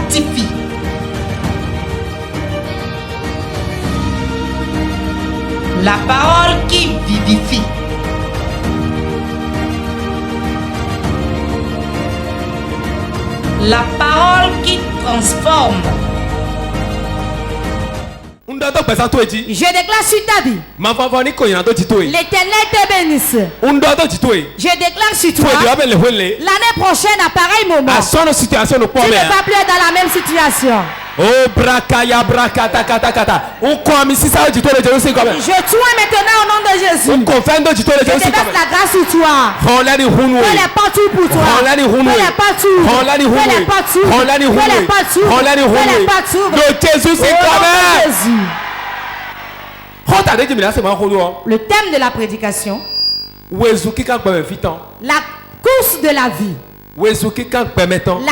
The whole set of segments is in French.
fortifie. La parole qui vivifie. La parole qui transforme. Je déclare sur ta vie. L'Éternel te bénisse. Je déclare sur toi. L'année prochaine, à pareil moment, tu ne vas plus être dans la même situation. Oh brakaya brakata kata kata. On croit si ça du tout de Jésus comme. Je tue maintenant au nom de Jésus. On confirme du tout de Je Jésus déverse la grâce sur toi. On l'a dit hunu. Elle est partout pour toi. On l'a dit hunu. Elle est partout. On l'a dit hunu. Elle est partout. On l'a dit hunu. Elle est partout. On l'a dit hunu. Elle est partout. De Jésus c'est Au comme. nom de Jésus. Le thème de la prédication. La course de la vie. La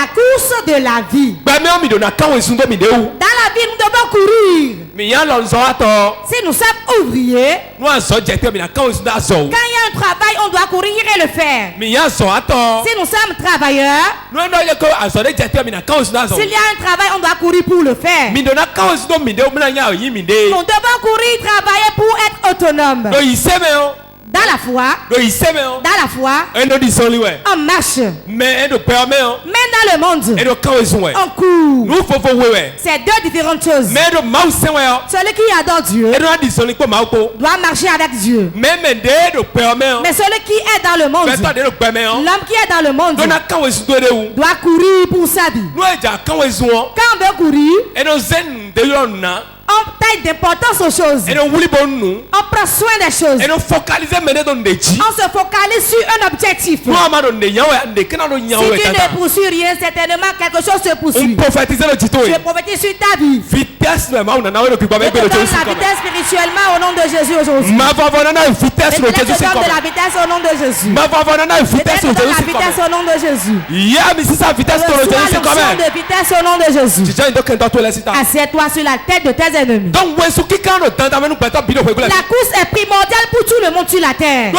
course de la vie. Dans la vie, nous devons courir. Si nous sommes ouvriers, quand il y a un travail, on doit courir et le faire. Si nous sommes travailleurs, s'il y a un travail, on doit courir pour le faire. Nous devons courir, travailler pour être autonomes. Dans la foi, on marche. Mais dans le monde, on court. C'est deux différentes choses. Celui qui adore Dieu doit marcher avec Dieu. Mais celui qui est dans le monde, l'homme qui est dans le monde, doit courir pour sa vie. Quand on veut courir, on taille d'importance aux choses. On prend soin des choses. On se focalise sur un objectif. Si tu ne poursuis rien, certainement quelque chose se poursuit. Je prophétise sur ta vie. Je te donne la vitesse spirituellement au nom de Jésus aujourd'hui. Je te donne de la vitesse au nom de Jésus. Je te donne la vitesse au nom de Jésus. De vitesse au nom de Jésus. Assieds-toi sur la tête de tes ennemis. La course est primordiale pour tout le monde sur la terre.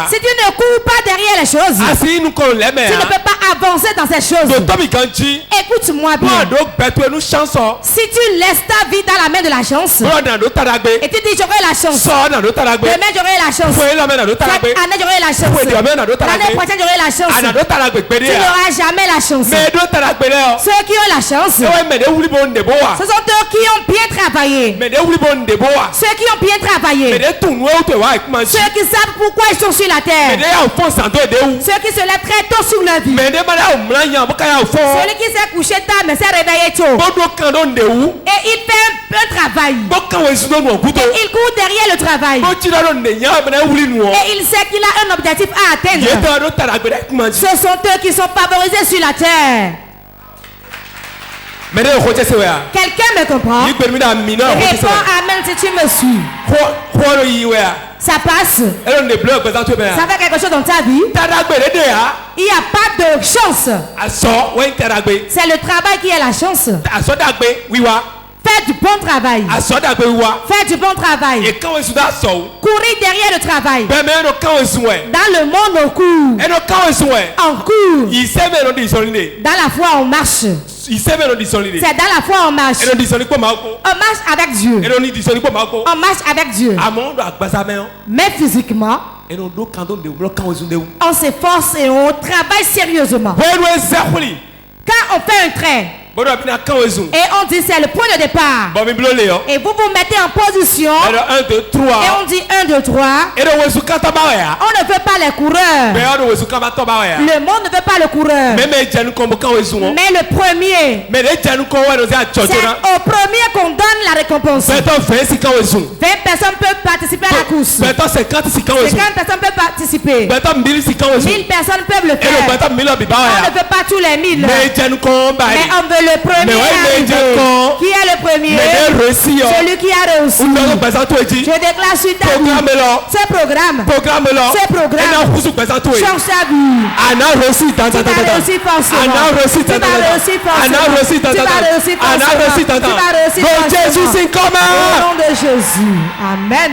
Si tu ne cours pas derrière les choses, tu ne peux pas avancer dans ces choses. Écoute-moi bien. Si tu laisses ta vie dans la main de la chance et tu dis j'aurai la chance, demain j'aurai la chance, cette année j'aurai la chance, l'année prochaine j'aurai la chance, tu n'auras jamais la chance. Ceux qui ont la chance, ce sont eux qui ont bien travaillé. Ceux qui ont bien travaillé. Ceux qui savent pourquoi ils sont sur la terre. Ceux qui se lèvent très tôt sur leur vie. Celui qui s'est couché tard mais s'est réveillé tôt. Et il fait un travail. Et il court derrière le travail. Et il sait qu'il a un objectif à atteindre. Ce sont eux qui sont favorisés sur la terre. Quelqu'un me comprend? Réponds amen si tu me suis. Ça passe. Ça fait quelque chose dans ta vie. Il n'y a pas de chance. C'est le travail qui est la chance. Fais du bon travail. Fais du bon travail. Courir derrière le travail. Dans le monde on court. On court. Dans la foi on marche. C'est dans la foi on marche. On marche avec Dieu. On marche avec Dieu. Mais physiquement, on s'efforce et on travaille sérieusement. Quand on fait un trait et on dit c'est le point de départ, et vous vous mettez en position et on dit 1, 2, 3, on ne veut pas les coureurs. Le monde ne veut pas le coureur. Mais le premier, c'est au premier qu'on donne la récompense. 20 personnes peuvent participer à la course. 50 personnes peuvent participer. 1000 personnes peuvent le faire. On ne veut pas tous les 1000. Mais on veut le premier arrivé. Qui est le premier? Celui qui a réussi. Je déclare sur ta vie ce programme. Change sa vie. Tu vas réussir forcément. Tu vas réussir forcément. Au nom de Jésus. Amen.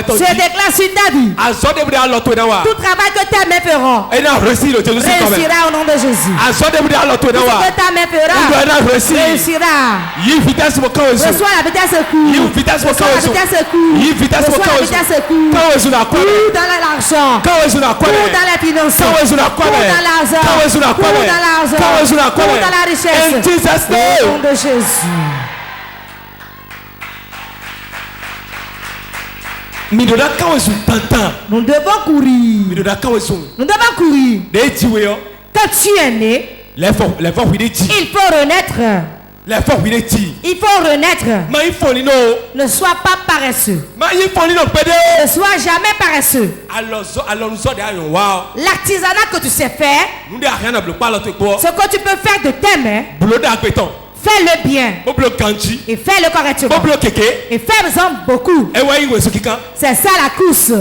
Je déclare sur ta vie. Tout travail que ta main fera réussira au nom de Jésus. Tout ce que ta main fera réussira. Reçois la vitesse court. Reçois la vitesse court. Reçois la vitesse court. Cours dans l'argent. Cours dans les finances. Cours dans l'argent. Cours dans l'argent. Cours dans la richesse. Au nom de Jésus. Nous devons courir. Nous devons courir. Quand tu es né, il faut renaître. Il faut renaître. Ne sois pas paresseux. Ne sois jamais paresseux. L'artisanat que tu sais faire, ce que tu peux faire de tes mains, fais-le bien. Et fais-le correctement. Et fais-en beaucoup. C'est ça la course.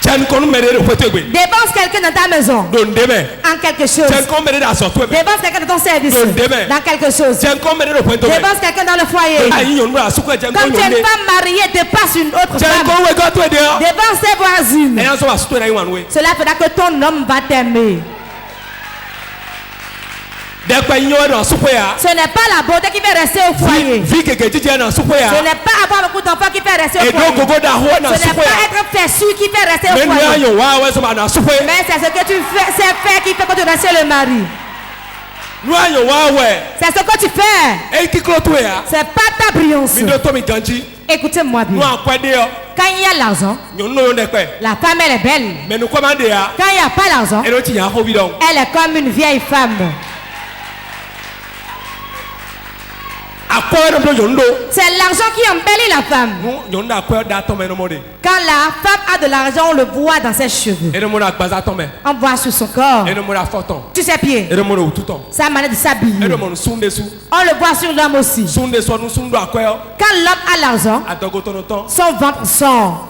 Dépense quelqu'un dans ta maison en quelque chose. Dépense quelqu'un dans ton service dans quelque chose. Dépense quelqu'un dans le foyer. Quand tu es une femme mariée, dépasse une autre femme. Dépense tes voisines. Cela fera que ton homme va t'aimer. Ce n'est pas la beauté qui fait rester au foyer. Ce n'est pas avoir beaucoup d'enfants qui fait rester au foyer. Ce n'est pas être fessu qui fait rester au foyer. Mais c'est ce que tu fais, c'est faire qui fait que tu restes le mari. C'est ce que tu fais. C'est pas ta brillance. Écoutez-moi bien. Quand il y a l'argent, la femme elle est belle. Quand il n'y a pas l'argent, elle est comme une vieille femme. C'est l'argent qui embellit la femme. Quand la femme a de l'argent, on le voit dans ses cheveux. On voit sur son corps, sur ses pieds, sa manière de s'habiller. On le voit sur l'homme aussi. Quand l'homme a l'argent, son ventre sort.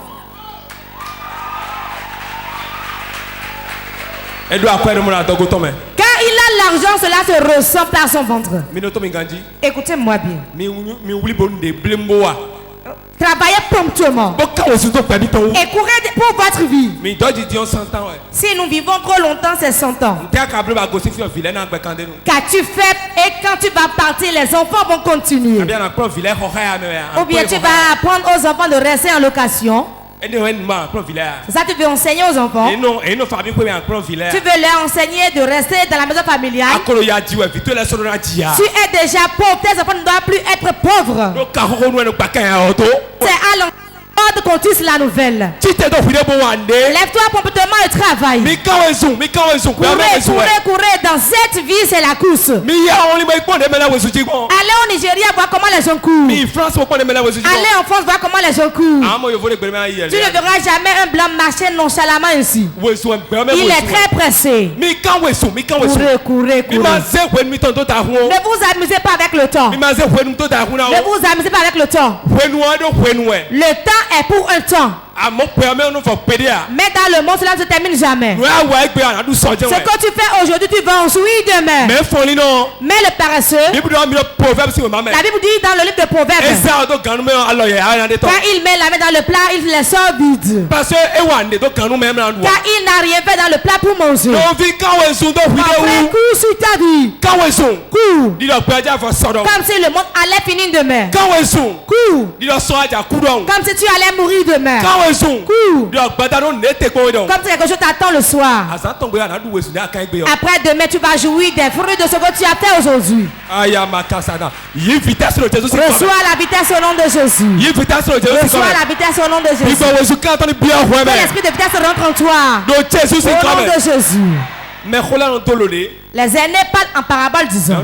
Quand il a l'argent, cela se ressent par son ventre. Écoutez-moi bien. Travaillez promptement et courez pour votre vie. Si nous vivons trop longtemps, c'est 100 ans. Qu'as-tu fait? Et quand tu vas partir, les enfants vont continuer. Ou bien tu vas apprendre aux enfants de rester en location. Ça, tu veux enseigner aux enfants. Tu veux leur enseigner de rester dans la maison familiale. Tu es déjà pauvre. Tes enfants ne doivent plus être pauvres. C'est à l'enfant qu'on tisse la nouvelle. Lève-toi promptement et travaille. Courez. Dans cette vie, c'est la course. Allez au Nigeria voir comment les gens courent. Allez en France voir comment les gens courent. Tu ne verras jamais un blanc marcher nonchalamment ici. Il est très pressé. Courez. Ne vous amusez pas avec le temps. Le temps est pour un temps. Mais dans le monde, cela ne se termine jamais. Ce que tu fais aujourd'hui, tu vas en jouir demain. Mais le paresseux, la Bible dit dans le livre de Proverbes, quand il met la main dans le plat, il les sort vide. Car il n'a rien fait dans le plat pour manger. Après, cours sur ta vie. Cours. Comme si le monde allait finir demain. Cours. Comme si tu allais mourir demain. Cours. Comme si quelque chose t'attend le soir. Après demain, tu vas jouir des fruits de ce que tu as fait aujourd'hui. Reçois la vitesse au nom de Jésus. Reçois la vitesse au nom de Jésus. Que l'esprit de vitesse rentre en toi. Au nom de Jésus. Les aînés parlent en parabole disant.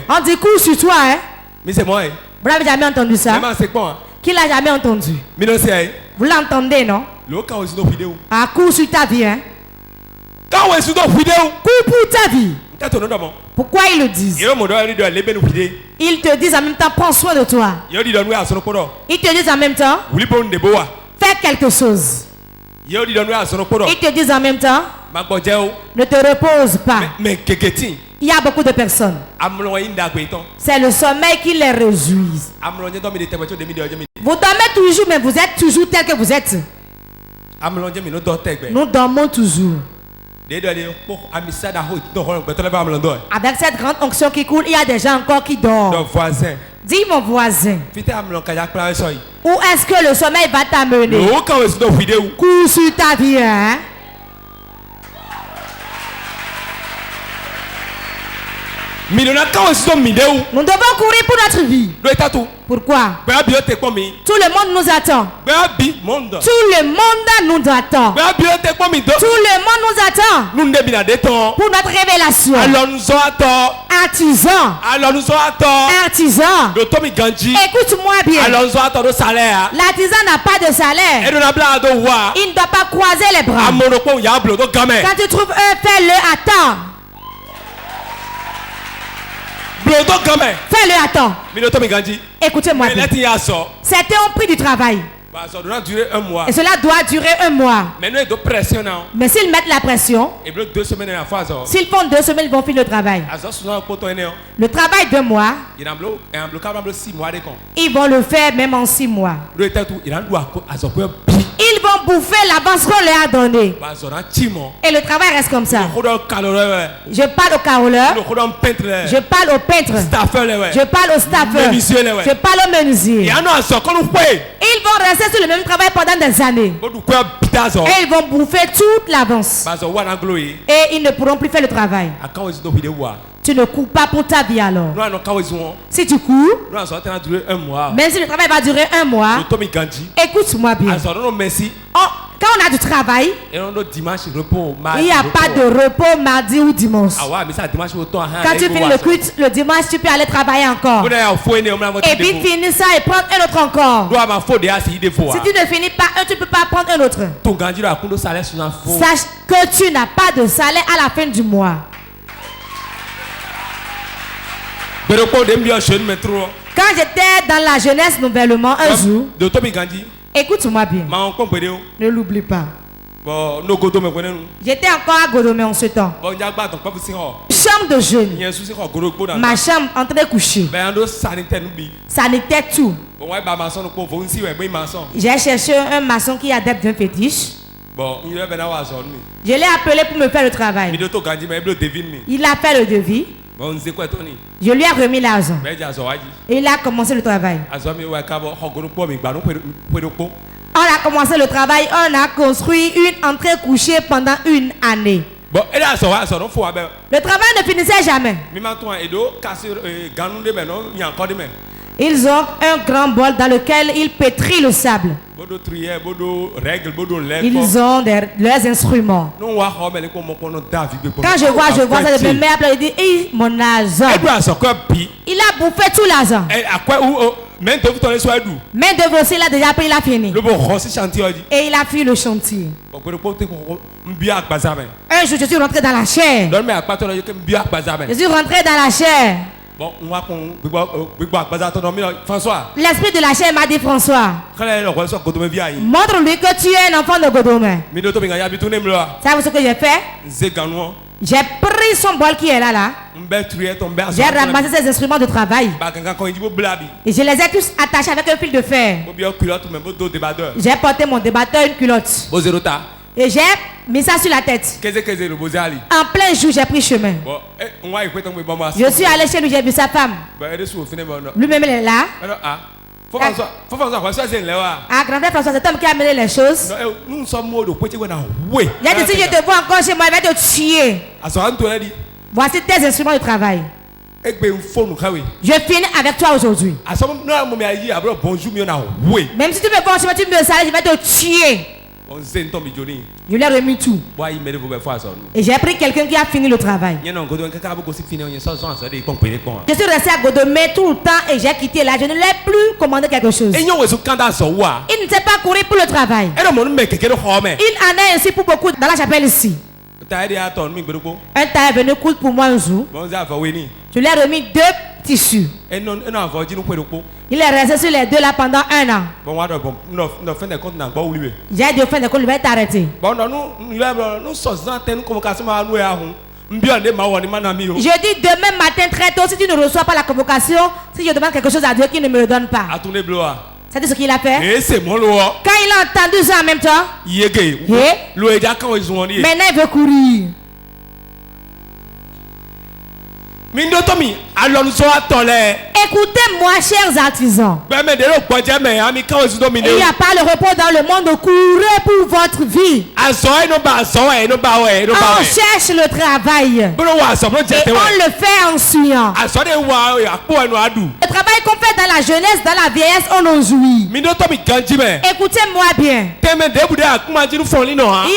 On dit cours sur toi, hein? Vous n'avez jamais entendu ça? Qui l'a jamais entendu? Vous l'entendez, non? À coup sur ta vie, hein? Coup pour ta vie. Pourquoi ils le disent? Ils te disent en même temps, prends soin de toi. Ils te disent en même temps, fais quelque chose. Ils te disent en même temps, ne te repose pas. Il y a beaucoup de personnes. C'est le sommeil qui les réjouit. Vous dormez toujours, mais vous êtes toujours tel que vous êtes. Nous dormons toujours. Avec cette grande onction qui coule, il y a des gens encore qui dorment. Dis mon voisin, où est-ce que le sommeil va t'amener? Coup sur ta vie, hein? Nous devons courir pour notre vie. Pourquoi? Tout le monde nous attend. Tout le monde nous attend. Tout le monde nous attend pour notre révélation. Artisan. Écoute-moi bien. L'artisan n'a pas de salaire. Il ne doit pas croiser les bras. Quand tu trouves un, fais-le à temps. Fais-le à temps. Écoutez-moi bien. Certains ont pris du travail. Et cela doit durer un mois. Mais s'ils mettent la pression, s'ils font 2 semaines, ils vont finir le travail. Le travail de mois, ils vont le faire même en 6 mois. Ils vont bouffer l'avance qu'on leur a donnée. Et le travail reste comme ça. Je parle au caroleur. Je parle au peintre. Je parle au staffeur. Je parle au menuisier. Ils vont rester sur le même travail pendant des années. Et ils vont bouffer toute l'avance. Et ils ne pourront plus faire le travail. Tu ne cours pas pour ta vie alors. Si tu cours, même si le travail va durer 1 mois, écoute-moi bien. Quand on a du travail, il n'y a pas de repos mardi ou dimanche. Quand tu finis le dimanche, tu peux aller travailler encore. Et puis finir ça et prendre un autre encore. Si tu ne finis pas un, tu ne peux pas prendre un autre. Sache que tu n'as pas de salaire à la fin du mois. Quand j'étais dans la jeunesse nouvellement un jour, écoute-moi bien, ne l'oublie pas. J'étais encore à Godomé en ce temps. Chambre de jeûne. Ma chambre en train de coucher. Sanitaire tout. J'ai cherché un maçon qui adepte d'un fétiche. Je l'ai appelé pour me faire le travail. Il a fait le devis. Je lui ai remis l'argent. Et il a commencé le travail. On a commencé le travail, on a construit une entrée couchée pendant 1 année. Le travail ne finissait jamais. Ils ont un grand bol dans lequel ils pétrissent le sable. Ils ont leurs instruments. Quand je vois ça de mes mères, je dis, hey, mon argent. Il a bouffé tout l'argent. Main d'œuvre aussi, il a déjà pris, il a fini. Et il a fui le chantier. Un jour, je suis rentré dans la chair. Je suis rentré dans la chair. L'esprit de la chair m'a dit, François, montre-lui que tu es un enfant de Godomé. Savez-ce que j'ai fait? J'ai pris son bol qui est là. J'ai ramassé ses instruments de travail. Et je les ai tous attachés avec un fil de fer. J'ai porté mon débatteur, une culotte. Et j'ai mis ça sur la tête. En plein jour, j'ai pris chemin. Je suis allé chez lui, j'ai vu sa femme. Lui-même, il est là. Ah, grand-père François, c'est homme qui a amené les choses. Il a dit, si je te vois encore chez moi, il va te tuer. Voici tes instruments de travail. Je finis avec toi aujourd'hui. Même si tu me vois, tu me salues, je vais te tuer. Je lui ai remis tout. Et j'ai pris quelqu'un qui a fini le travail. Je suis resté à Godo, mais tout le temps et j'ai quitté là. Je ne l'ai plus commandé quelque chose. Il ne sait pas courir pour le travail. Il en a ainsi pour beaucoup dans la chapelle ici. Un tailleur est venu coudre pour moi un jour. Je lui ai remis 2 tissus. Il est resté sur les 2 là pendant 1 an. J'ai dit au fin de compte, il va être arrêté. Je dis demain matin très tôt, si tu ne reçois pas la convocation, si je demande quelque chose à Dieu qui ne me le donne pas. C'est ce qu'il a fait. Quand il a entendu ça en même temps, maintenant il veut courir. Écoutez-moi, chers artisans. Il n'y a pas le repos dans le monde. Courez pour votre vie. On cherche le travail. Et on le fait en suyant. Le travail qu'on fait dans la jeunesse, dans la vieillesse, on en jouit. Écoutez-moi bien. Il n'y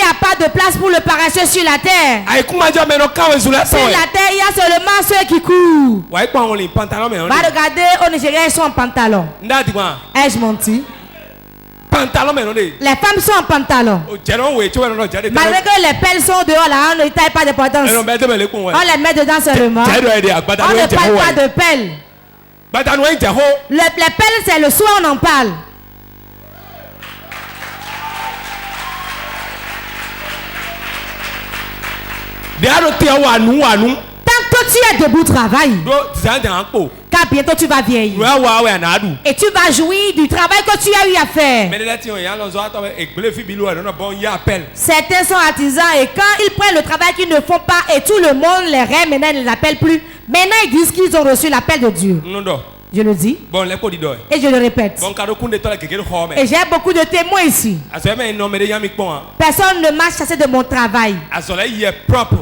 a pas de place pour le paresseux sur la terre. Sur la terre, il y a seulement ceux qui courent. Va regarder, au Nigeria, ils sont en pantalon. Ai-je menti? Les femmes sont en pantalon. Malgré que les pelles sont dehors là, on ne taille pas d'importance. On les met dedans seulement. On ne parle pas de pelles. Les pelles, c'est le soir on en parle. Tant que tu es debout, travaille. Car bientôt tu vas vieillir. Et tu vas jouir du travail que tu as eu à faire. Certains sont artisans et quand ils prennent le travail qu'ils ne font pas et tout le monde les rêve, maintenant ils ne les appellent plus. Maintenant ils disent qu'ils ont reçu l'appel de Dieu. Je le dis. Et je le répète. Et j'ai beaucoup de témoins ici. Personne ne m'a chassé de mon travail.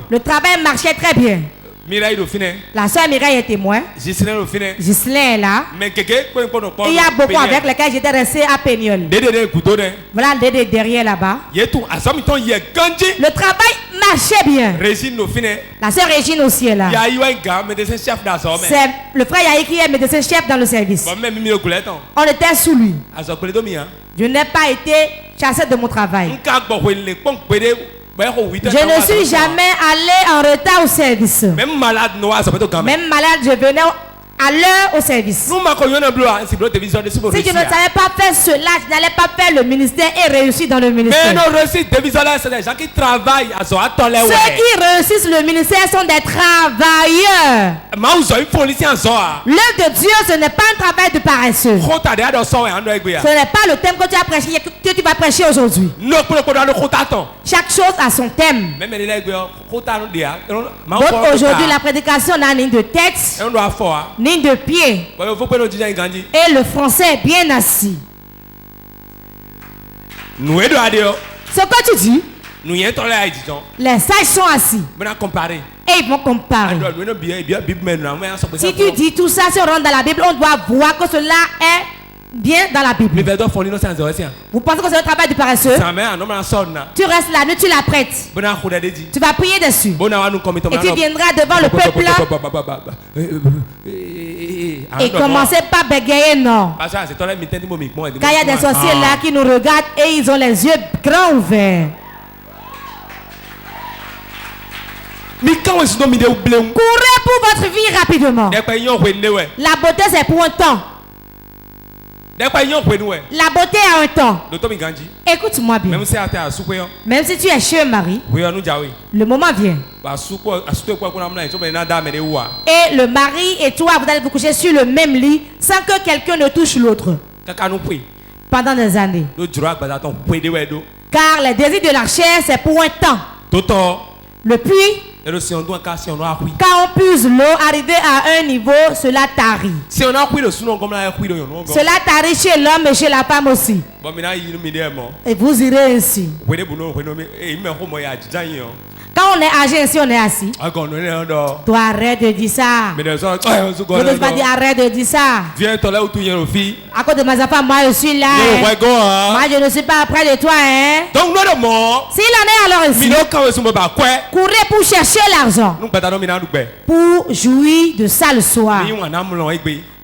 Le travail marchait très bien. La soeur Mireille est témoin. Gislain est là. Il y a beaucoup avec lesquels j'étais resté à Peignol. Voilà Dédé derrière là-bas. Le travail marchait bien. La soeur Régine aussi est là. C'est le frère Yahi qui est médecin chef dans le service. On était sous lui. Je n'ai pas été chassé de mon travail. Je ne suis jamais allé en retard au service. Même malade, je venais à l'heure au service. Si je ne savais pas faire cela, je n'allais pas faire le ministère et réussir dans le ministère. Ceux qui réussissent le ministère sont des travailleurs. L'œuvre de Dieu, ce n'est pas un travail de paresseux. Ce n'est pas le thème que tu as prêché, que tu vas prêcher aujourd'hui. Chaque chose a son thème. Donc aujourd'hui, la prédication n'a ni de texte, ni de pied. Et le français est bien assis. Ce que tu dis, les sages sont assis. Et ils vont comparer. Si tu dis tout ça, si on rentre dans la Bible, on doit voir que cela est bien dans la Bible. Vous pensez que c'est le travail du paresseux? Tu restes là, tu la prêtes. Tu vas prier dessus. Et tu viendras devant le peuple là. Et commencez pas à bégayer, non. Car il y a des sorciers là qui nous regardent et ils ont les yeux grands ouverts. Courez pour votre vie rapidement. La beauté c'est pour un temps. La beauté a un temps. Écoute-moi bien. Même si tu es chez un mari, le moment vient. Et le mari et toi, vous allez vous coucher sur le même lit sans que quelqu'un ne touche l'autre. Pendant des années. Car les désirs de la chair, c'est pour un temps. Le puits, quand on puise l'eau, arriver à un niveau, cela tarit. Cela tarit chez l'homme et chez la femme aussi. Et vous irez ainsi. Quand Quand on est âgé ici, on est assis. Toi, arrête de dire ça. Je ne dois pas dire arrête de dire ça. Viens, toi là où tu es, à cause de mes enfants, moi je suis là. Moi je ne suis pas près de toi. Hein. Donc, s'il en est alors ici, courez pour chercher l'argent. Pour jouir de ça le soir.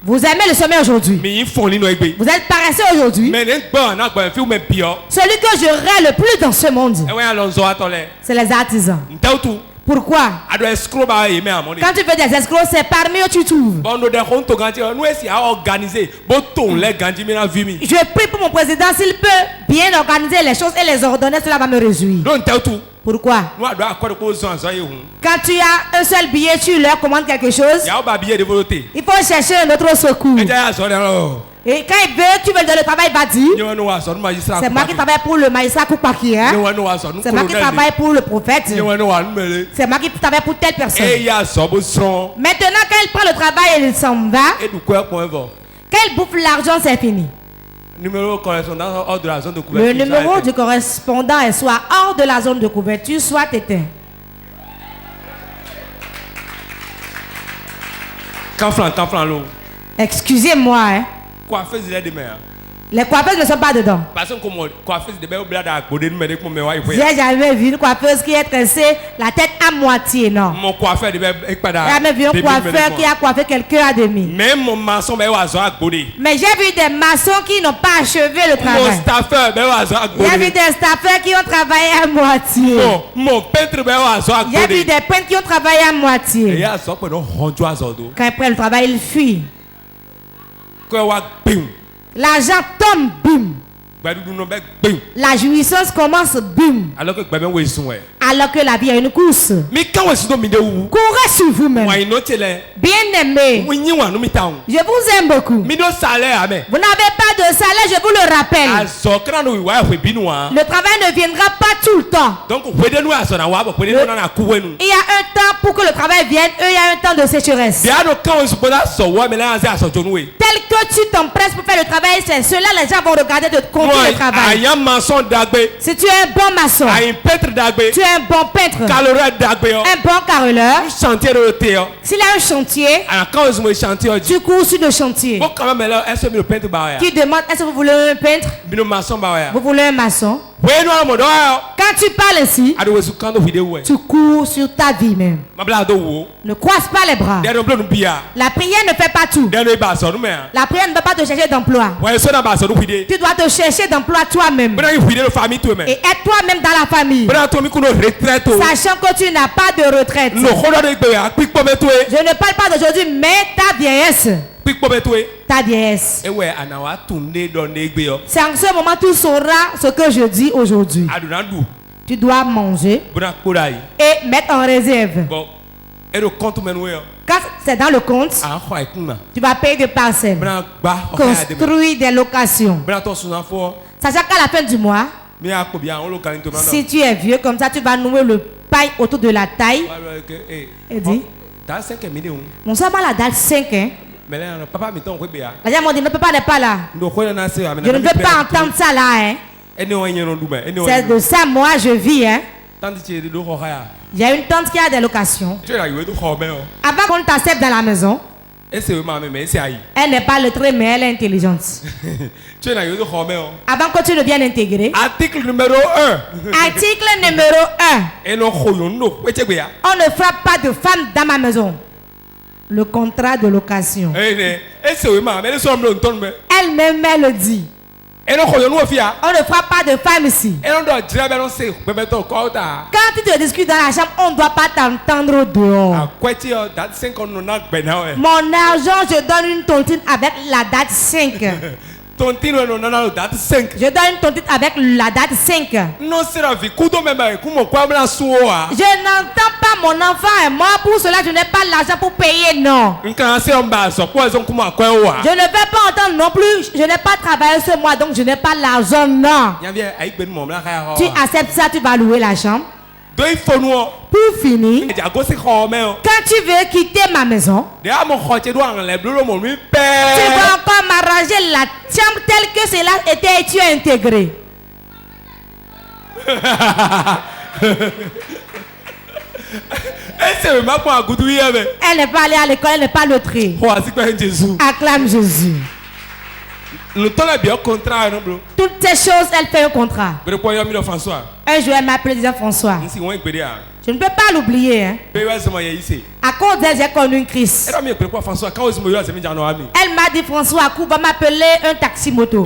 Vous aimez le sommeil aujourd'hui. Vous êtes paresseux aujourd'hui. Celui que je rêve le plus dans ce monde, c'est les artisans. Pourquoi? Quand tu fais des escrocs, c'est parmi eux que tu trouves. Je prie pour mon président, s'il peut bien organiser les choses et les ordonner, cela va me réjouir. Pourquoi? Quand tu as un seul billet, tu leur commandes quelque chose. Il faut chercher un autre secours. Et quand il veut, tu veux le travail, il va dire c'est moi qui travaille pour le magistrat Koupaki, hein? C'est moi qui travaille pour le prophète. C'est moi qui travaille pour telle personne. Maintenant, quand il prend le travail et il s'en va, quand il bouffe l'argent, c'est fini. Le numéro du correspondant est soit hors de la zone de couverture, soit éteint. Excusez-moi, hein? Les coiffeuses ne sont pas dedans. J'ai jamais vu une coiffeuse qui est tressée la tête à moitié, non. J'ai jamais vu un coiffeur qui a coiffé quelqu'un à demi. Mais j'ai vu des maçons qui n'ont pas achevé le travail. J'ai vu des staffeurs qui ont travaillé à moitié. J'ai vu des peintres qui ont travaillé à moitié. Quand ils prennent le travail, ils fuient. L'argent tombe, bim. La jouissance commence, bim. Alors que la vie a une course. Courez sur vous-même. Bien aimé. Je vous aime beaucoup. Vous n'avez pas de salaire, je vous le rappelle. Le travail ne viendra pas tout le temps. Il y a un temps pour que le travail vienne, il y a un temps de sécheresse. Tel que tu t'empresses pour faire le travail, c'est cela les gens vont regarder de compter le travail. Si tu es un bon maçon, tu es un bon peintre, un bon carreleur, s'il y a un chantier, tu cours sur le chantier. Tu demandes, est-ce que vous voulez un peintre? Vous voulez un maçon? Quand tu parles ainsi, tu cours sur ta vie même. Ne croise pas les bras. La prière ne fait pas tout. La prière ne peut pas te chercher d'emploi. Tu dois te chercher d'emploi toi-même. Et être toi-même dans la famille. Sachant que tu n'as pas de retraite. Je ne parle pas d'aujourd'hui, mais ta vieillesse. Ta vieillesse. C'est en ce moment que tu sauras ce que je dis aujourd'hui. Tu dois manger et mettre en réserve. Quand c'est dans le compte, tu vas payer des parcelles, construire des locations. Sachant qu'à la fin du mois, si tu es vieux comme ça, tu vas nouer le paille autour de la taille. Et dit, mon soeur m'a la dalle 5 hein. La dame m'a dit, papa n'est pas là. Je ne veux pas entendre ça là. Hein. C'est de ça moi je vis. Hein. Il y a une tante qui a des locations. Avant qu'on t'accepte dans la maison, elle n'est pas lettrée mais elle est intelligente. Avant que tu ne viennes intégrer. Article numéro 1. Article numéro 1. On ne frappe pas de femme dans ma maison. Le contrat de location. Elle-même elle le dit. On ne frappe pas de femme ici. Quand tu te discutes dans la chambre, on ne doit pas t'entendre dehors. Mon argent, je donne une tontine avec la date 5. Je donne une tontine avec la date 5. Je n'entends pas mon enfant et moi pour cela je n'ai pas l'argent pour payer, non. Je ne vais pas entendre non plus, je n'ai pas travaillé ce mois donc je n'ai pas l'argent, non. Tu acceptes ça, tu vas louer la chambre. Pour finir, quand tu veux quitter ma maison, tu vas encore m'arranger la chambre telle que cela était et tu es intégré. Elle n'est pas allée à l'école, elle n'est pas lettrée. Acclame Jésus. Toutes ces choses, elle fait un contrat. Un jour, elle m'a appelé disant François. Je ne peux pas l'oublier. Hein. À cause d'elle, j'ai connu une crise. Elle m'a dit François, va m'appeler un taxi moto.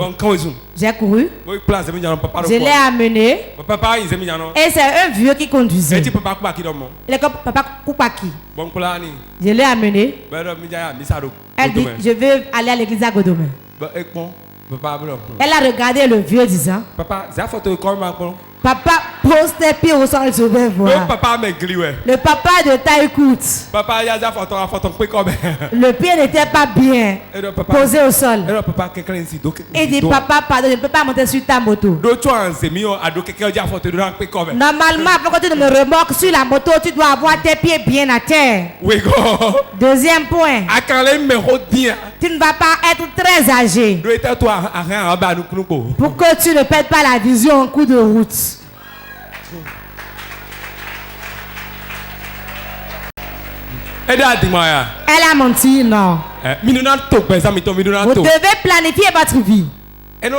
J'ai couru. Je l'ai amené. Et c'est un vieux qui conduisait. Il est comme Papa Koupaki. Je l'ai amené. Elle dit je veux aller à l'église à Godomé. Elle a regardé le vieux disant Papa pose tes pieds au sol et je vais voir. Le papa de taille courte. Le pied n'était pas bien posé au sol. Il dit papa pardon, je ne peux pas monter sur ta moto. Normalement, quand tu me remorques sur la moto, tu dois avoir tes pieds bien à terre. Deuxième point. Tu ne vas pas être très âgé pour que tu ne perdes pas la vision en cours de route. Elle a menti, non. Vous devez planifier votre vie. Quand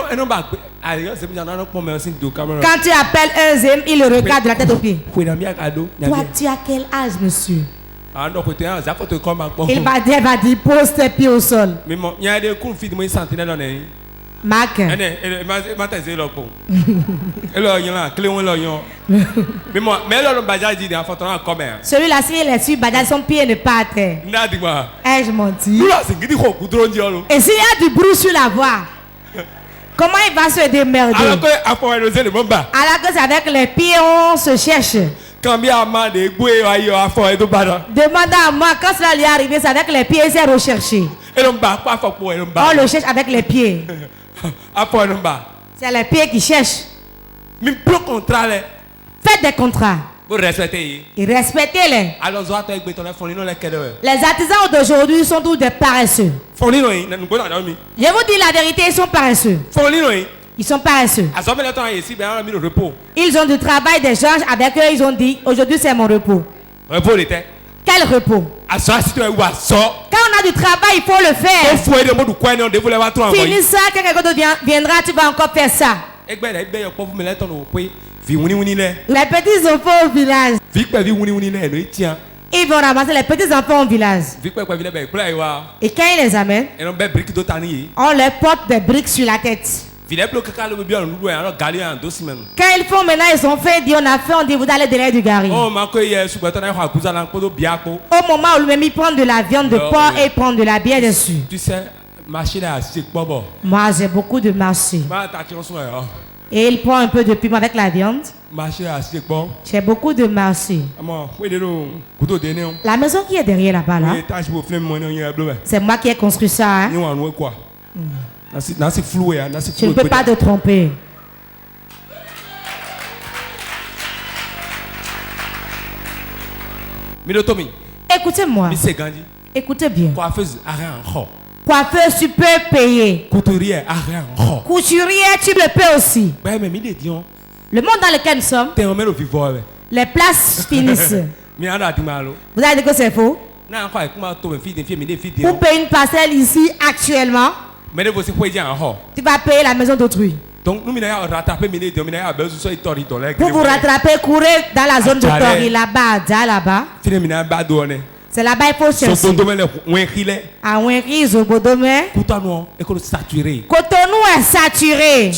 tu appelles un zème, il le regarde de la tête aux pieds. Toi, tu as quel âge, monsieur? Il va dire, pose tes pieds au sol. Marc. Celui-là, s'il est sur Badal, son pied n'est pas à terre. Ai-je menti? Et s'il y a du bruit sur la voie, comment il va se démerder? Alors que c'est avec les pieds, on se cherche. Demande à moi, quand cela lui est arrivé, c'est avec les pieds, il s'est recherché. On le cherche avec les pieds. C'est les pieds qui cherchent. Faites des contrats. Et respectez-les. Les artisans d'aujourd'hui sont tous des paresseux. Je vous dis la vérité, ils sont paresseux. Ils sont paresseux. Ils ont du travail, des gens avec eux, ils ont dit aujourd'hui c'est mon repos. Quel repos? Quand on a du travail, il faut le faire. Finis ça, quelqu'un d'autre viendra, tu vas encore faire ça. Les petits enfants au village. Ils vont ramasser les petits enfants au village. Et quand ils les amènent, on leur porte des briques sur la tête. Quand ils font maintenant, ils ont fait, on a fait, on dit vous allez derrière du gari. Au moment où lui-même il prend de la viande de porc et il prend de la bière dessus. Tu sais, moi j'ai beaucoup de marché. Et il prend un peu de piment avec la viande. J'ai beaucoup de marché. La maison qui est derrière là-bas, là, c'est moi qui ai construit ça. Hein? Je ne peux pas te tromper. Écoutez-moi. Écoutez bien. Coiffeuse, tu peux payer. Couturière, tu le peux aussi. Le monde dans lequel nous sommes, les places finissent. Vous avez dit que c'est faux? Pour payer une parcelle ici actuellement, tu vas payer la maison d'autrui. Pour vous rattraper, courez dans la zone de Tori, là-bas, là-bas. C'est là-bas il faut chercher. À Wenri, Zobodomé. Cotonou est saturé.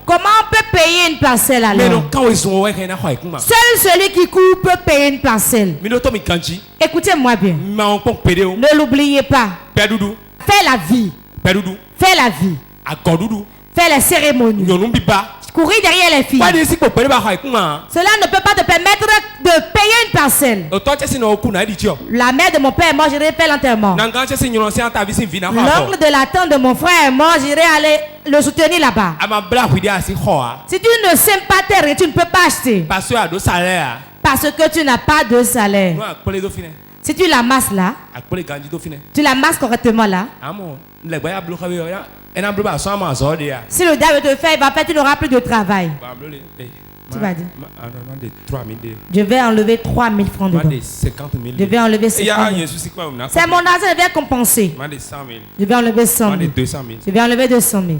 Comment on peut payer une parcelle alors? Seul celui qui court peut payer une parcelle. Écoutez-moi bien. Ne l'oubliez pas. Fais la vie. Fais la vie. Fais les cérémonies. Courir derrière les filles. Cela ne peut pas te permettre de payer une parcelle. La mère de mon père est morte, j'irai faire l'enterrement. L'oncle de la tante de mon frère est mort, j'irai aller le soutenir là-bas. Si tu ne sèmes pas terre, tu ne peux pas acheter. Parce que tu n'as pas de salaire. Si tu l'amasses là, tu l'amasses correctement là. Si le diable te fait, il va faire, tu n'auras plus de travail. Tu vas dire. Je vais enlever 3 000 francs dedans. Je vais enlever 50 000. C'est mon argent, je vais compenser. Je vais enlever 100 000. Je vais enlever 200 000.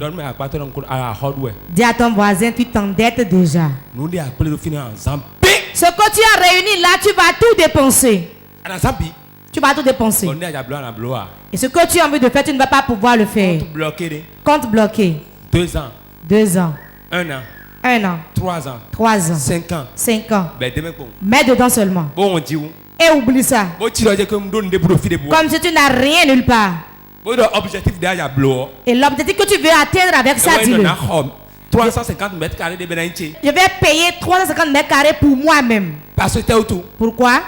Dis à ton voisin, tu t'endettes déjà. Ce que tu as réuni là, tu vas tout dépenser. Tu vas tout dépenser. Et ce que tu as envie de faire, tu ne vas pas pouvoir le faire. Compte bloqué. 2 ans. 2 ans. 1 an. 1 an. 3 ans. 3 ans. 5 ans. 5 ans. Mets dedans seulement. Et oublie ça. Comme si tu n'as rien nulle part. Et l'objectif que tu veux atteindre avec ça, dis-le. 350 mètres carrés de Benaïti. Je vais payer 350 mètres carrés pour moi-même. Parce que tout. Pourquoi?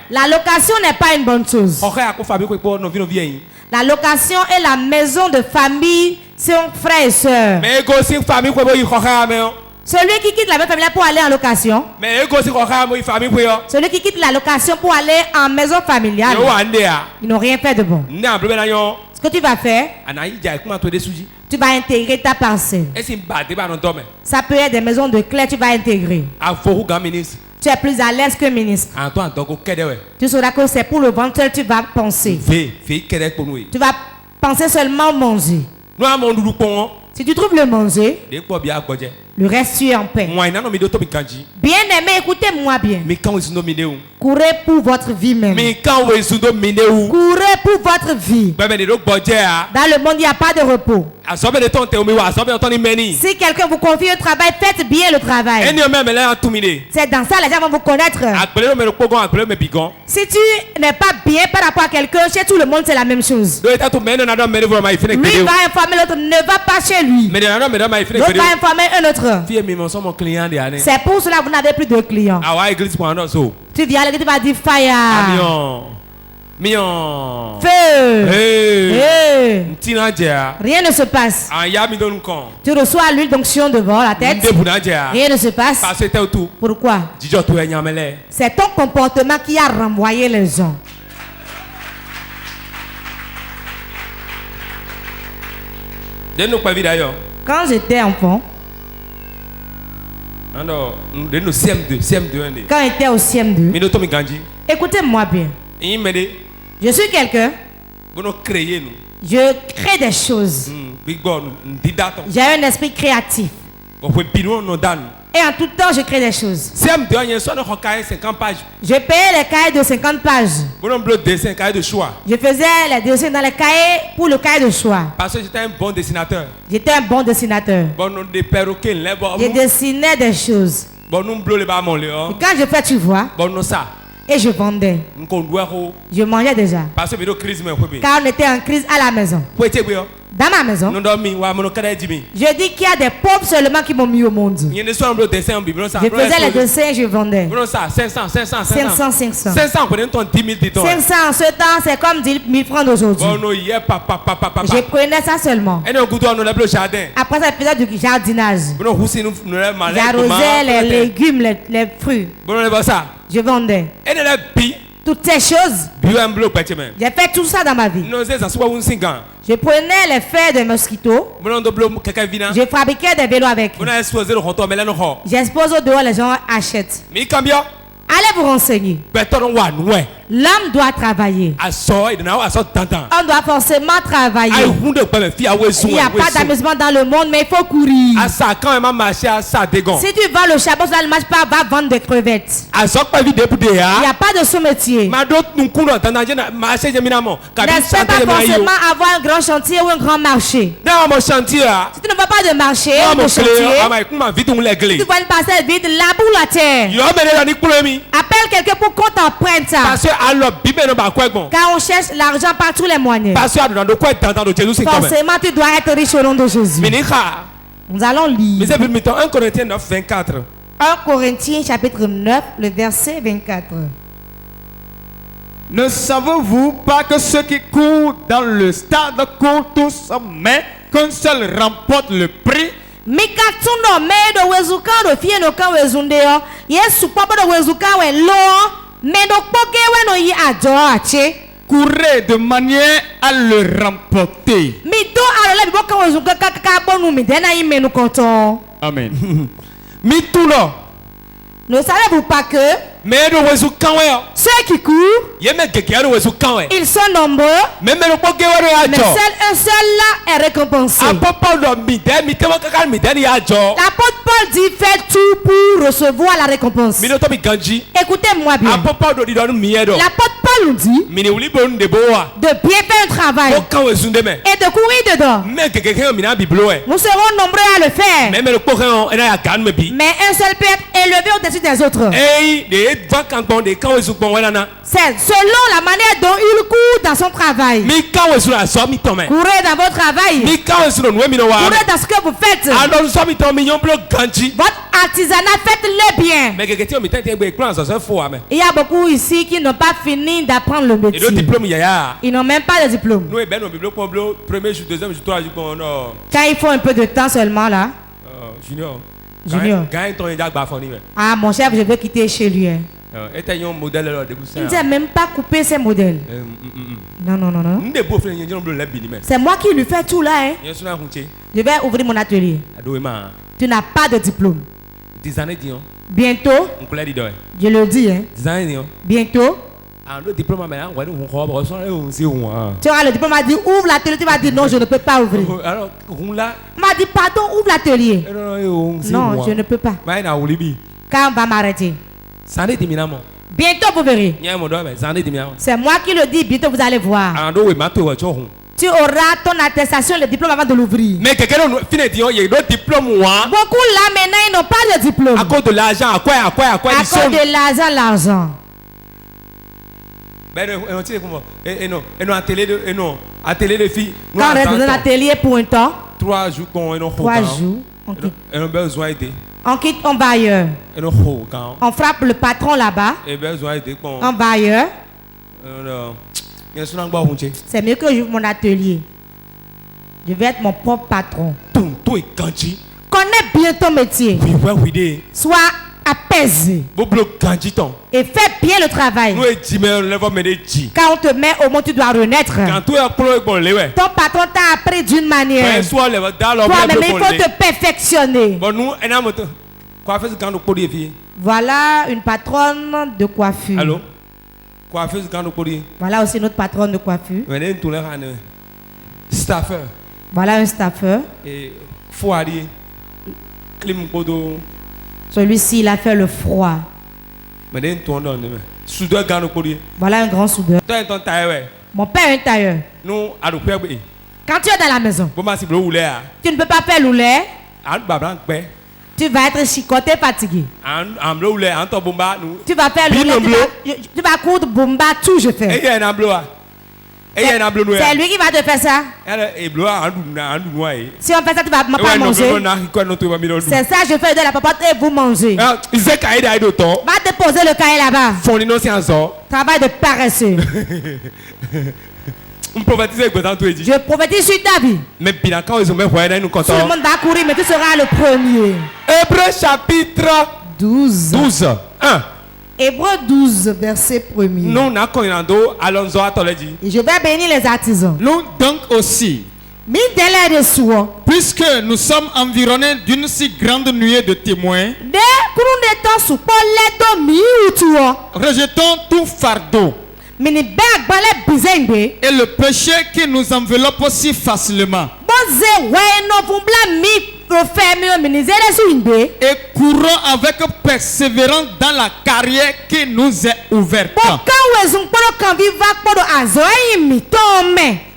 La location n'est pas une bonne chose. La location est la maison de famille, c'est un frère et soeur. Celui qui quitte la même famille pour aller en location. Celui qui quitte la location pour aller en maison familiale. Ils n'ont rien fait de bon. Ce que tu vas faire, tu vas intégrer ta parcelle. Ça peut être des maisons de clés, tu vas intégrer. Tu es plus à l'aise que ministre. Tu sauras que c'est pour le ventre que tu vas penser. Tu vas penser seulement manger. Si tu trouves le manger, le reste tu es en paix. Bien aimé, écoutez-moi bien. Courez pour votre vie même. Courez pour votre vie. Dans le monde, il n'y a pas de repos. Si quelqu'un vous confie un travail, faites bien le travail. C'est dans ça les gens vont vous connaître. Si tu n'es pas bien par rapport à quelqu'un, chez tout le monde c'est la même chose. Lui va informer l'autre, ne va pas chez lui. L'autre va informer un autre. C'est pour cela que vous n'avez plus de clients. Tu viens à l'église, tu vas dire fire. Feu. Rien ne se passe. Tu reçois l'huile d'onction devant la tête. Rien ne se passe. Pourquoi? C'est ton comportement qui a renvoyé les gens. Quand j'étais enfant, quand j'étais au CM2, écoutez-moi bien. Je suis quelqu'un. Je crée des choses. J'ai un esprit créatif. Et en tout temps, je crée des choses. Je payais les cahiers de 50 pages. Je faisais les dessins dans les cahiers pour le cahier de choix. Parce que j'étais un bon dessinateur. J'étais un bon dessinateur. Je dessinais des choses. Et quand je fais, tu vois. Et je vendais. Je mangeais déjà. Car on était en crise à la maison. Dans ma maison, je dis qu'il y a des pauvres seulement qui m'ont mis au monde. Je faisais les dessins, je vendais. 500. 500 en ce temps, c'est comme 10 000 francs d'aujourd'hui. Je prenais ça seulement. Après ça, je faisais du jardinage. J'arrosais les légumes, les fruits. Je vendais. Toutes ces choses. J'ai fait tout ça dans ma vie. Je prenais les fers de mosquito. Je fabriquais des vélos avec. J'expose au dehors, les gens achètent. Allez vous renseigner. L'homme doit travailler. On doit forcément travailler. Il n'y a pas d'amusement dans le monde, mais il faut courir. Si tu vends le charbon, ça ne marche pas, va vendre des crevettes. Il n'y a pas de sous-métier. N'espère pas forcément avoir un grand chantier ou un grand marché. Si tu ne vas pas de marché, de chantier, tu vois une parcelle vide, laboure la terre. Appelle quelqu'un pour qu'on t'emprunte ça. Car on cherche l'argent par tous les moyens. Forcément, tu dois être riche au nom de Jésus. Nous allons lire 1 Corinthiens 9, 24. 1 Corinthiens chapitre 9, le verset 24. Ne savez-vous pas que ceux qui courent dans le stade courent tous, mais qu'un seul remporte le prix? Mikatundo medo wezuka do fie no kan wezundeo yesu papa do wezuka we lo medo poke we no yi ajo ache. courez de manière à le remporter. Amen. Ne savez-vous pas que ceux qui courent, ils sont nombreux, mais seul un seul là est récompensé. L'apôtre Paul dit faites tout pour recevoir la récompense. Écoutez-moi bien. L'apôtre Paul nous dit de bien faire un travail et de courir dedans. Nous serons nombreux à le faire, mais un seul peut être élevé au-dessus des autres. C'est selon la manière dont il court dans son travail. Courez dans votre travail. Courez dans ce que vous faites. Votre artisanat, faites-le bien. Il y a beaucoup ici qui n'ont pas fini d'apprendre le métier. Ils n'ont même pas de diplôme. Quand ils font un peu de temps seulement là. Junior. Ah, mon chef, je veux quitter chez lui. Il ne sait même pas couper ses modèles. Non. C'est moi qui lui fais tout là. Je vais ouvrir mon atelier. Tu n'as pas de diplôme. Bientôt, je le dis, bientôt, tu auras le diplôme, m'a dit ouvre l'atelier, tu vas dire non, je ne peux pas ouvrir. M'a dit pardon, ouvre l'atelier. Non, je ne peux pas. Quand on va m'arrêter? Bientôt vous verrez. C'est moi qui le dis, bientôt vous allez voir. Tu auras ton attestation, le diplôme avant de l'ouvrir. Mais beaucoup là maintenant ils n'ont pas de diplôme. À cause de l'argent, à cause de l'argent. Atelier de filles. Quand on reste dans un atelier pour un temps, 3 jours, on quitte, on va ailleurs. On frappe le patron là-bas. On va ailleurs. C'est mieux que j'ouvre mon atelier. Je vais être mon propre patron. Connais bien ton métier. Sois apaisé. Et fais bien le travail. Quand on te met au monde, tu dois renaître. Ton patron t'a appris d'une manière. Toi-même, il faut te perfectionner. Voilà une patronne de coiffure. Allô? Voilà aussi notre patronne de coiffure. Voilà un staffeur. Celui-ci, il a fait le froid. Voilà un grand soudeur. Mon père est un tailleur. Quand tu es dans la maison, tu ne peux pas faire l'oulet. Tu vas être chicoté, fatigué. Tu vas faire l'oulet. Tu vas coudre bomba, tout je fais. C'est lui qui va te faire ça. Si on fait ça, tu vas pas manger. C'est ça, je fais de la papote et vous mangez. Va te poser le cahier là-bas. Travail de paresseux. Je prophétise sur ta vie. Tout le monde va courir, mais tu seras le premier. Hébreux chapitre 12. 1. Hébreux 12, verset 1er. Et je vais bénir les artisans. Nous donc aussi, puisque nous sommes environnés d'une si grande nuée de témoins, rejetons tout fardeau et le péché qui nous enveloppe si facilement. Et courons avec persévérance dans la carrière qui nous est ouverte.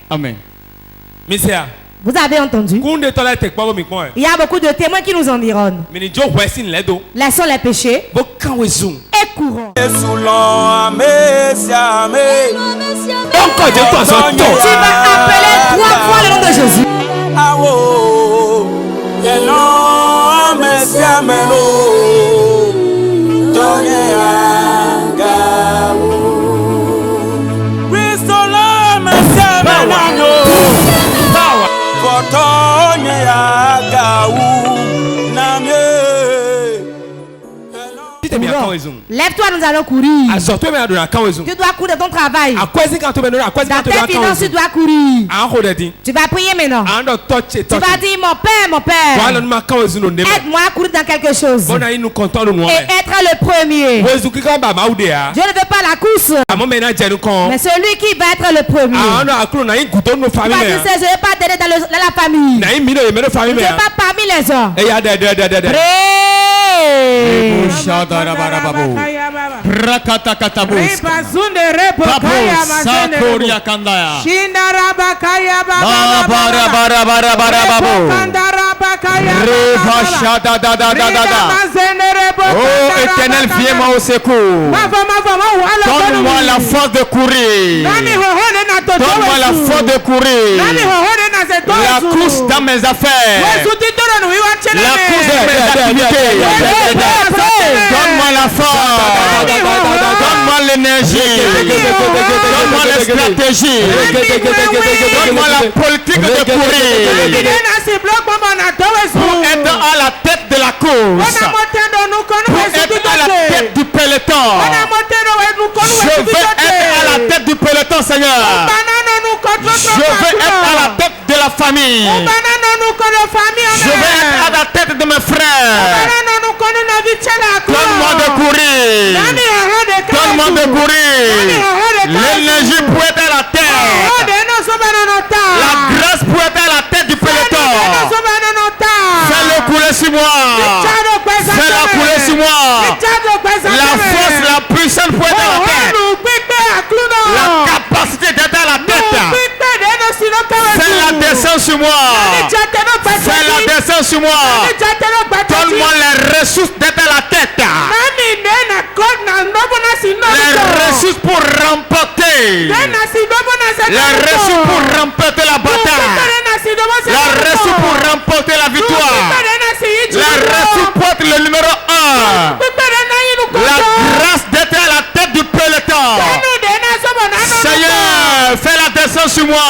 Amen. Vous avez entendu? Il y a beaucoup de témoins qui nous environnent. Laissons les péchés et courons. Tu vas appeler 3 fois le nom de Jésus. Lève-toi, nous allons courir. Tu dois courir de ton travail. Dans tes finances, tu dois courir. Tu vas prier maintenant. Tu vas dire, mon père, aide-moi à courir dans quelque chose. Et être le premier. Je ne veux pas la course, mais celui qui va être le premier. Tu vas dire, je ne vais pas t'aider dans la famille. Je ne vais pas parmi les hommes. Oh Éternel, viens-moi au secours. Donne-moi la force de courir. Donne-moi la force de courir. La course dans mes affaires. La course dans mes activités. Donne-moi la force. Donne-moi l'énergie. Donne-moi la stratégie. Donne-moi la politique de courir. Pour être à la tête de la course. Pour être à la tête du peloton. Je veux être à la tête du peloton, Seigneur. Je veux être à la tête de la famille. Je veux être à la tête de mes frères. Donne-moi de courir. Donne-moi de courir. L'énergie pour être à la tête. La grâce pour être à la tête du peloton. Fais-le couler sur moi. Fais-le couler sur moi. La force, la puissance pour être à la tête. La capacité d'être à la tête. Fais la descente sur moi. Fais la descente sur moi. Donne-moi les ressources d'être à la tête. Les ressources pour remporter. Les ressources pour remporter la bataille. Les ressources pour remporter la victoire. Les ressources pour être le numéro 1. La grâce d'être à la tête du peloton. Seigneur, fais la descente sur moi.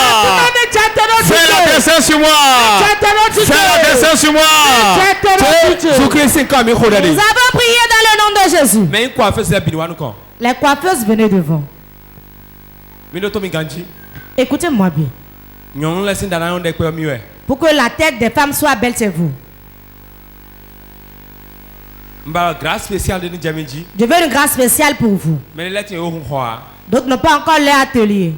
Fais la descente sur moi. Fais la descente sur moi. Nous avons prié dans le nom de Jésus. Les coiffeuses venaient devant. Écoutez-moi bien. Pour que la tête des femmes soit belle, c'est vous. Je veux une grâce spéciale pour vous. D'autres n'ont pas encore leur atelier.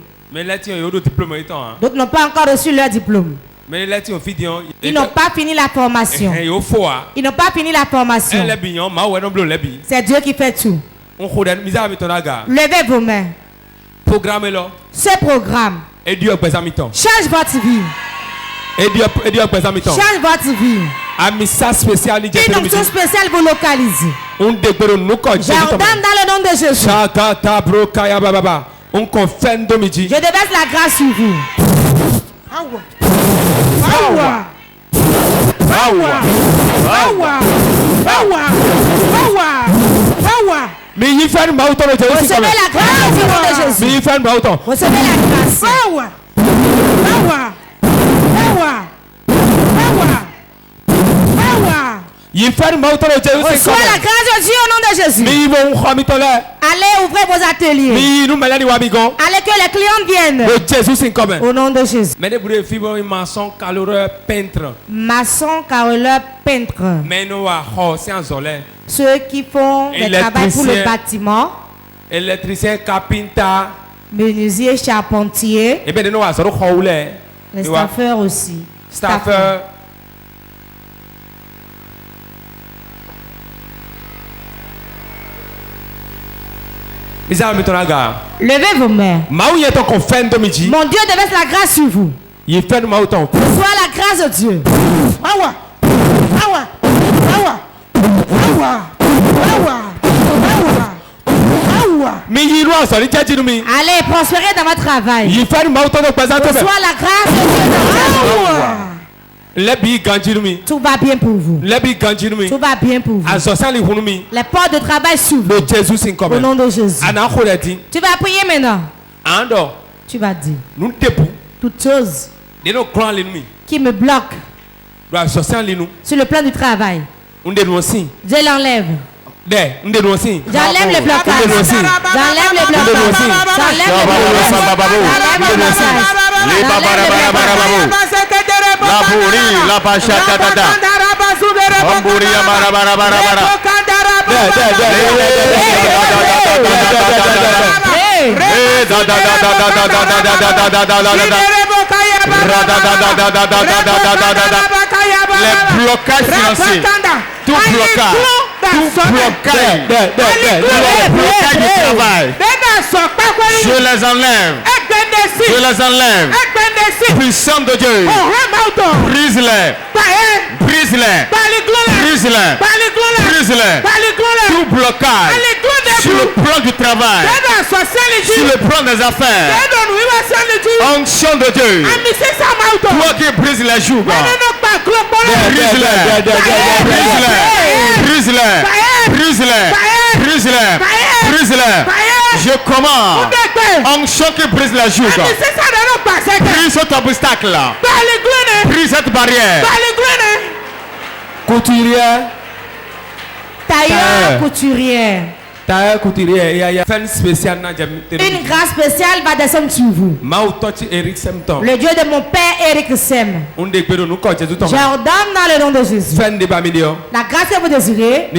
D'autres n'ont pas encore reçu leur diplôme. Ils n'ont pas fini la formation. Ils n'ont pas fini la formation. C'est Dieu qui fait tout. Levez vos mains. Ce programme change votre vie. Change votre vie. Une option spéciale vous localise. J'ordonne dans le nom de Jésus. Je déverse la grâce sur vous. Recevez la grâce au nom de Jésus. Recevez la grâce. Reçois la grâce de Dieu au nom de Jésus. Allez ouvrir vos ateliers. Allez que les clients viennent. Au nom de Jésus. Maçon, carreleur, peintre. Maçon, carreleur, peintre. Ceux qui font des travaux pour le bâtiment. Électricien, carpenter. Menuisier, charpentier. Les staffeurs aussi. Staffeurs. Levez vos mains. Mon Dieu déverse la grâce sur vous. Reçois la grâce de Dieu. Allez, prospérez dans votre travail. Reçois la grâce de Dieu. Tout va bien pour vous. Tout va bien pour vous. Les portes de travail s'ouvrent. Au nom de Jésus. Tu vas prier maintenant. Tu vas dire toutes choses qui me bloquent sur le plan du travail. Dieu l'enlève. J'enlève les blocages. J'enlève les blocages. J'enlève les blocages financiers. Tout blocage. Tout blocage du travail. Je les enlève. Je les enlève. Puissant de Dieu. Brise-les. Brise-les. Brise-les. Brise-les. Tout blocage sur le plan du travail. Sur le plan des affaires. Onction de Dieu. Toi qui brises les joues. Brise-les. Brise-les. Brise-les. Brise-les. Brise-les. Je commande. Onction qui brise la joue. Brise cet obstacle. Brise cette barrière. Couturière. Tailleur, couturière. Tailleur, couturière. Il y a une spéciale. Une grâce spéciale va descendre sur vous. Le Dieu de mon père Eric Sem. J'ordonne dans le nom de Jésus. La grâce que vous désirez.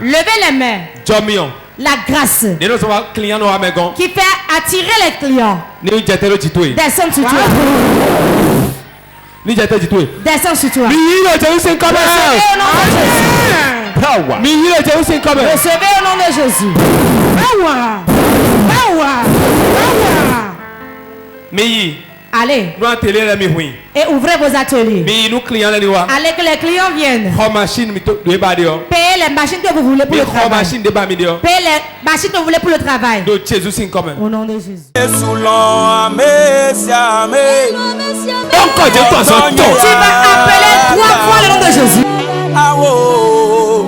Levez les mains. La grâce qui fait attirer les clients. Descends sur toi. Descends sur toi. Recevez au nom de Jésus. Allez. Et ouvrez vos ateliers. Allez que les clients viennent. Payez les machines que vous voulez pour le travail. Payez les machines que vous voulez pour le travail. Au nom de Jésus. Tu vas appeler 3 fois le nom de Jésus. Ah, oh,